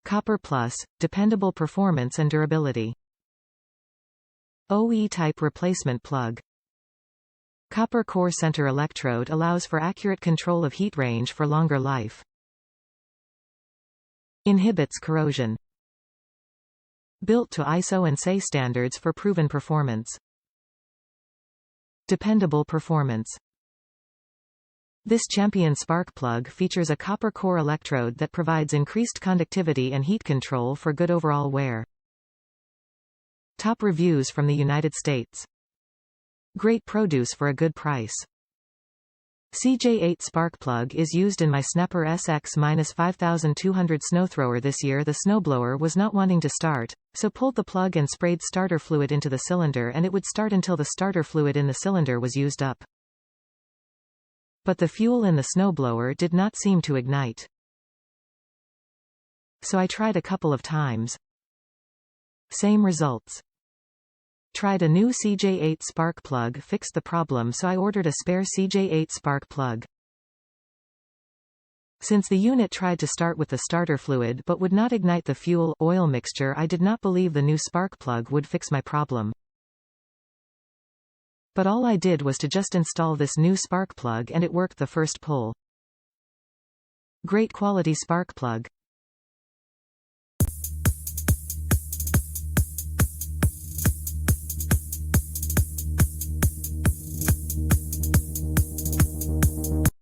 Copper plus, dependable performance and durability. OE-type replacement plug. Copper core center electrode allows for accurate control of heat range for longer life. Inhibits corrosion. Built to ISO and SAE standards for proven performance. Dependable performance. This champion spark plug features a copper core electrode that provides increased conductivity and heat control for good overall wear. Top reviews from the United States. Great produce for a good price. CJ8 Spark Plug is used in my Snapper SX-5200 snowthrower this year. The snowblower was not wanting to start, so pulled the plug and sprayed starter fluid into the cylinder, and it would start until the starter fluid in the cylinder was used up. But the fuel in the snowblower did not seem to ignite. So I tried a couple of times. Same results. Tried a new CJ8 Spark Plug, fixed the problem, so I ordered a spare CJ8 Spark Plug. Since the unit tried to start with the starter fluid but would not ignite the fuel-oil mixture, I did not believe the new spark plug would fix my problem. But all I did was to just install this new spark plug and it worked the first pull. Great quality spark plug.